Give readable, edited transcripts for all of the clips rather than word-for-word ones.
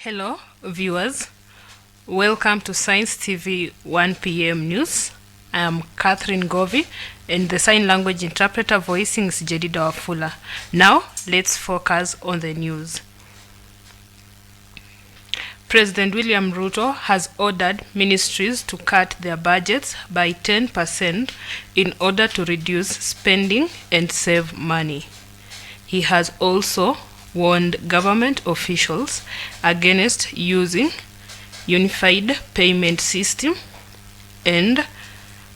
Hello, viewers. Welcome to Science TV 1 p.m. news. I am Catherine Ngovi, and the sign language interpreter voicing is Jedida Wafula. Now, let's focus on the news. President William Ruto has ordered ministries to cut their budgets by 10% in order to reduce spending and save money. He has also warned government officials against using unified payment system and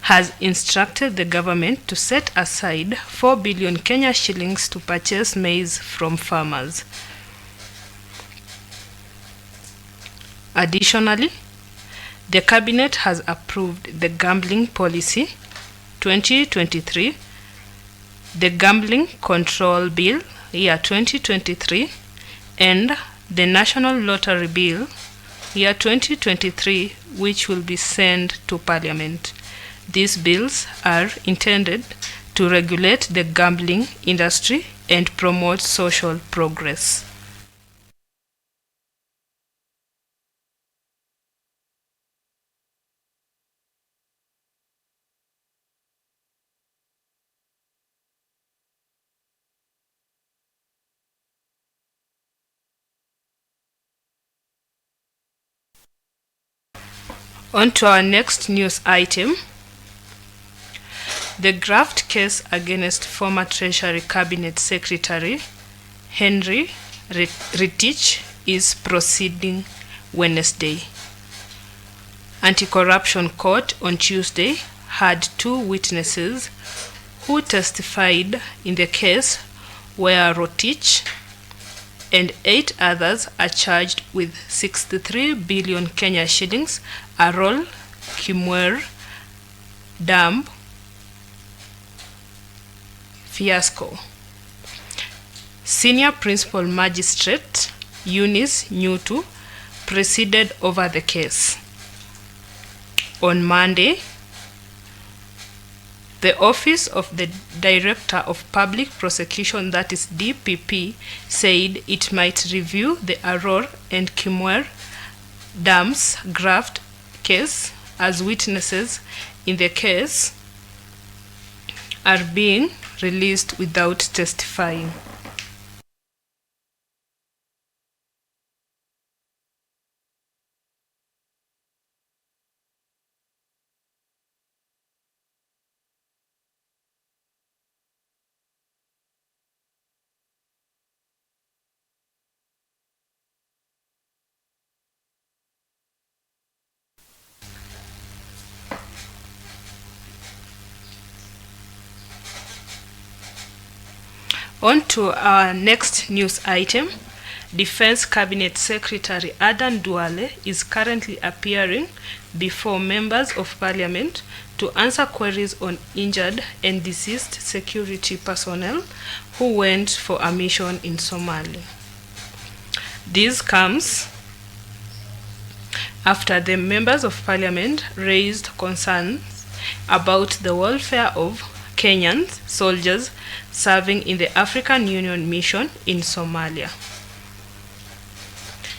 has instructed the government to set aside 4 billion Kenya shillings to purchase maize from farmers. Additionally, the cabinet has approved the Gambling Policy 2023, the Gambling Control Bill year 2023, and the National Lottery Bill year 2023, which will be sent to Parliament. These bills are intended to regulate the gambling industry and promote social progress. On to our next news item. The graft case against former Treasury Cabinet Secretary Henry Ritich is proceeding Wednesday. Anti-Corruption Court on Tuesday had two witnesses who testified in the case where Rotich and 8 others are charged with 63 billion Kenya shillings Arol Kimwer Dam fiasco. Senior Principal Magistrate Eunice Nyutu presided over the case. On Monday, the Office of the Director of Public Prosecution, that is DPP, said it might review the Aror and Kimwer Dams graft case as witnesses in the case are being released without testifying. On to our next news item. Defense Cabinet Secretary Adan Duale is currently appearing before members of Parliament to answer queries on injured and deceased security personnel who went for a mission in Somalia. This comes after the members of Parliament raised concerns about the welfare of Kenyan soldiers serving in the African Union mission in Somalia.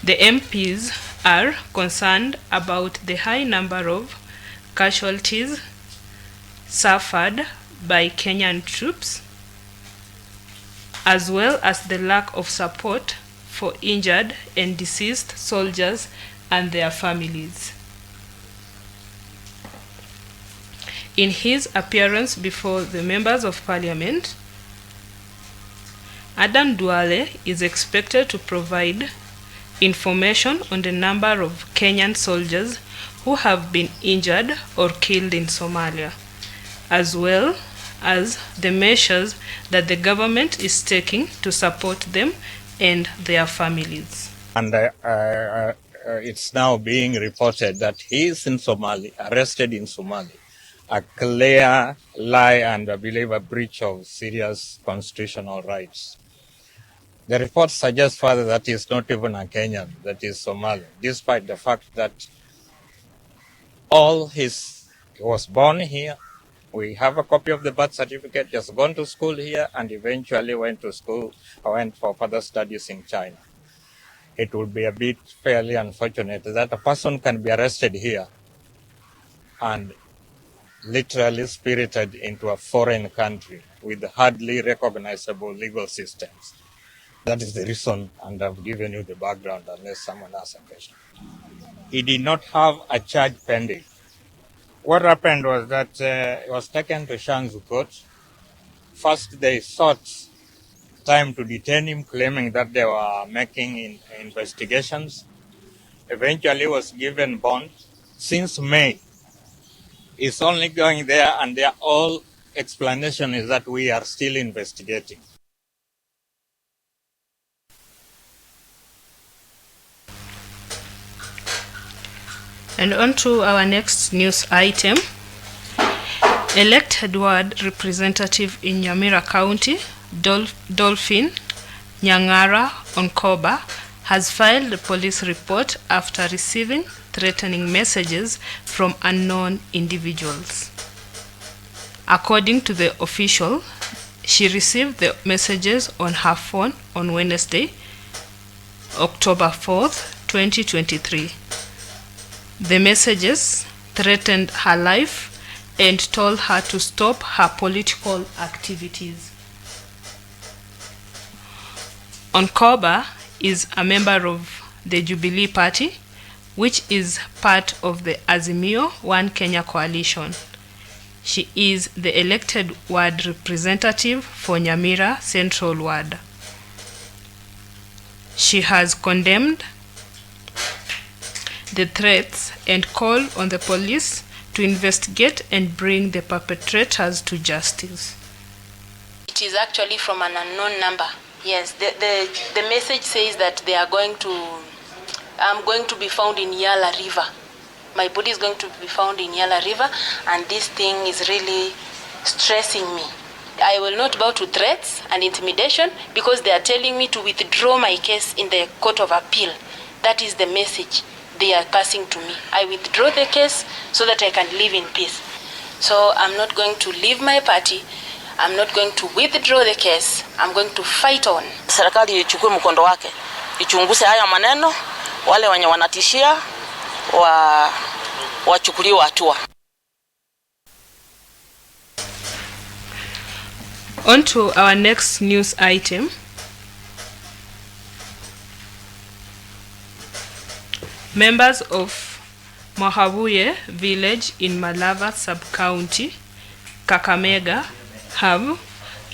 The MPs are concerned about the high number of casualties suffered by Kenyan troops, as well as the lack of support for injured and deceased soldiers and their families. In his appearance before the members of Parliament, Adan Duale is expected to provide information on the number of Kenyan soldiers who have been injured or killed in Somalia, as well as the measures that the government is taking to support them and their families. And it's now being reported that he is in Somalia, arrested in Somalia. A clear lie and, I believe, a breach of serious constitutional rights. The report suggests further that he is not even a Kenyan, that he is Somali, despite the fact that he was born here. We have a copy of the birth certificate, just gone to school here, and eventually went for further studies in China. it would be a bit fairly unfortunate that a person can be arrested here and literally spirited into a foreign country with hardly recognizable legal systems. That is the reason, and I've given you the background unless someone asks a question. He did not have a charge pending. What happened was that he was taken to Shang's court. First, they sought time to detain him, claiming that they were making investigations. Eventually, was given bond. Since May, he's only going there, and their all explanation is that we are still investigating. And on to our next news item. Elected ward representative in Nyamira County, Dolphin Nyangara Onkoba, has filed a police report after receiving threatening messages from unknown individuals. According to the official, she received the messages on her phone on Wednesday, October 4th, 2023. The messages threatened her life and told her to stop her political activities. Onkoba is a member of the Jubilee Party, which is part of the Azimio One Kenya coalition. She is the elected ward representative for Nyamira Central Ward. She has condemned the threats and called on the police to investigate and bring the perpetrators to justice. It is actually from an unknown number. Yes, the message says that I'm going to be found in Yala River. My body is going to be found in Yala River, and this thing is really stressing me. I will not bow to threats and intimidation because they are telling me to withdraw my case in the Court of Appeal. That is the message they are passing to me. I withdraw the case so that I can live in peace. So I'm not going to leave my party. I'm not going to withdraw the case. I'm going to fight on. Serikali ichukue mkondo wake. Ichunguze haya maneno, wale wenye wanatishia wachukuliwe hatua. On to our next news item. Members of Mohabuye village in Malava sub-county, Kakamega, have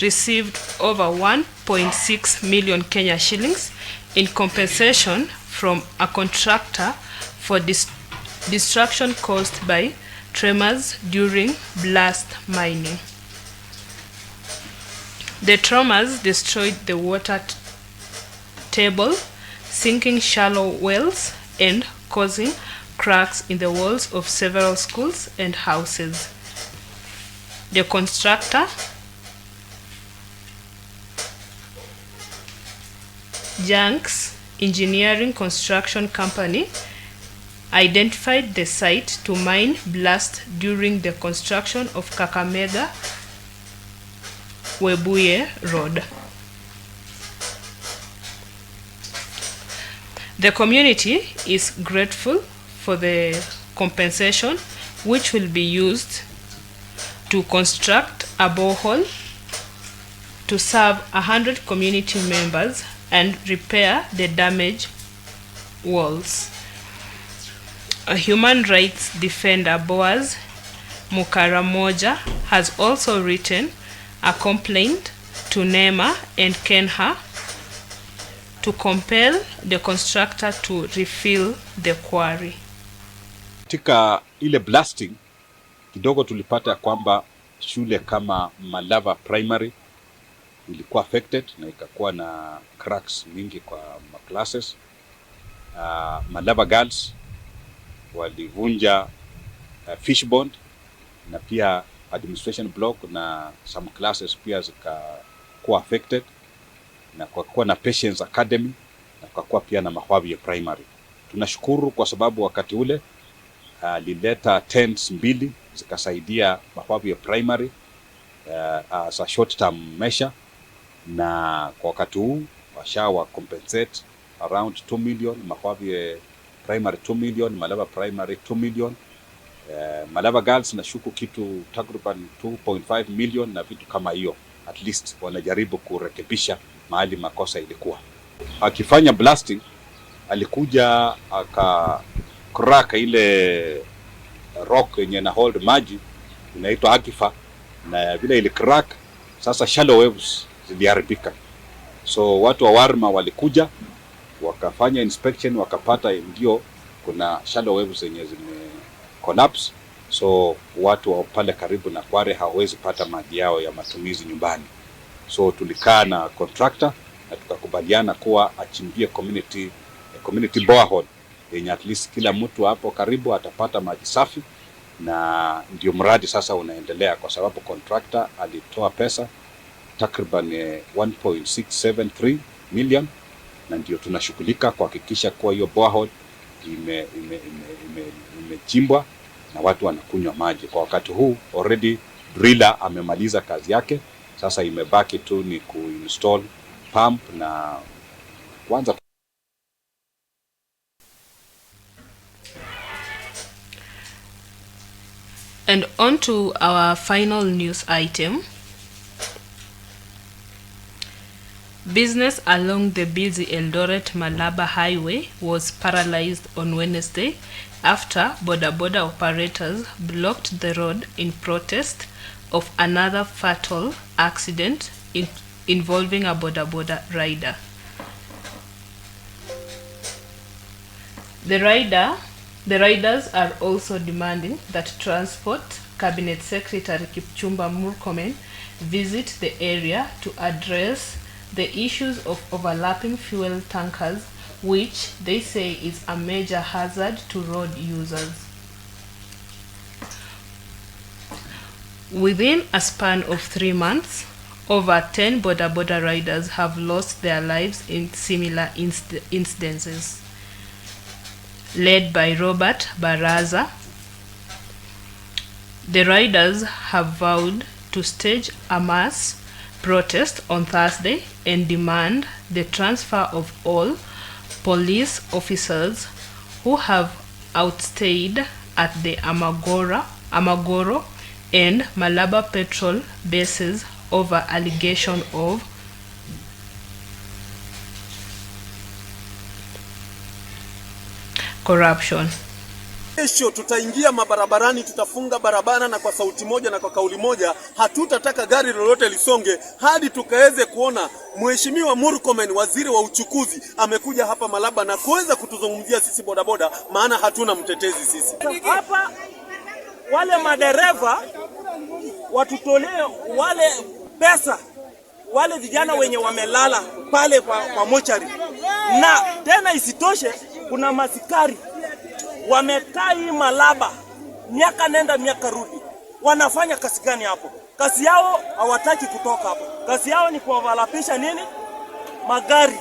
received over 1.6 million Kenya shillings in compensation from a contractor for destruction caused by tremors during blast mining. The tremors destroyed the water table, sinking shallow wells and causing cracks in the walls of several schools and houses. The constructor, Janks Engineering Construction Company, identified the site to mine blast during the construction of Kakamega Webuye Road. The community is grateful for the compensation, which will be used to construct a borehole to serve 100 community members and repair the damaged walls. A human rights defender, Boaz Mukaramoja, has also written a complaint to NEMA and Kenha to compel the constructor to refill the quarry. Katika ile blasting kidogo tulipata kwamba shule kama Malava Primary ilikuwa affected na ikakuwa na cracks mingi kwa classes. Malava Girls walivunja fishbond na pia administration block na some classes pia zikakuwa affected, na kwa kuwa na Patience Academy na kwa kuwa pia na Ngovi Primary. Tunashukuru kwa sababu wakati ule lileta tents mbili zikasaidia Ngovi Primary as a short term measure, na kwa wakati huu washawa compensate around 2 million, Ngovi primary 2 million, Malava primary 2 million, Malava girls nashuku kitu takriban 2.5 million na vitu kama hiyo. At least wanajaribu kurekebisha mahali makosa ilikuwa. Akifanya blasting alikuja crack ile rock yenye na hold maji inaitwa Akifa, na vile ile crack sasa shallow waves ziliharibika. So watu wa Warma walikuja wakafanya inspection, wakapata ndio kuna shallow waves zenye zime collapse. So watu wa pale karibu na Kware hawawezi pata maji yao ya matumizi nyumbani. So tulikaa na contractor na tukakubaliana kuwa achimbie community borehole yenye at least kila mtu hapo karibu atapata maji safi, na ndio mradi sasa unaendelea kwa sababu contractor alitoa pesa takriban 1.673 million, na ndio tunashughulika kuhakikisha kuwa hiyo borehole imechimbwa na watu wanakunywa maji. Kwa wakati huu already driller amemaliza kazi yake, sasa imebaki tu ni kuinstall pump na kwanza. And on to our final news item. Business along the busy Eldoret-Malaba highway was paralyzed on Wednesday after boda operators blocked the road in protest of another fatal accident involving a boda rider. The riders are also demanding that Transport Cabinet Secretary Kipchumba Murkomen visit the area to address the issues of overlapping fuel tankers, which they say is a major hazard to road users. Within a span of 3 months, over 10 boda riders have lost their lives in similar incidences. Led by Robert Baraza, the riders have vowed to stage a mass protest on Thursday and demand the transfer of all police officers who have outstayed at the Amagoro and Malaba petrol bases over allegation of corruption. Kesho tutaingia mabarabarani, tutafunga barabara, na kwa sauti moja na kwa kauli moja hatutataka gari lolote lisonge hadi tukaweze kuona Mheshimiwa Murkomen, waziri wa uchukuzi, amekuja hapa Malaba na kuweza kutuzungumzia sisi bodaboda, maana hatuna mtetezi sisi. Hapa wale madereva watutolee wale pesa, wale vijana wenye wamelala pale kwa mochari. Na tena isitoshe kuna masikari wamekaa hii Malaba miaka nenda miaka rudi. Wanafanya kazi gani hapo? Kazi yao hawataki kutoka hapo. Kazi yao ni kuwalapisha nini? Magari.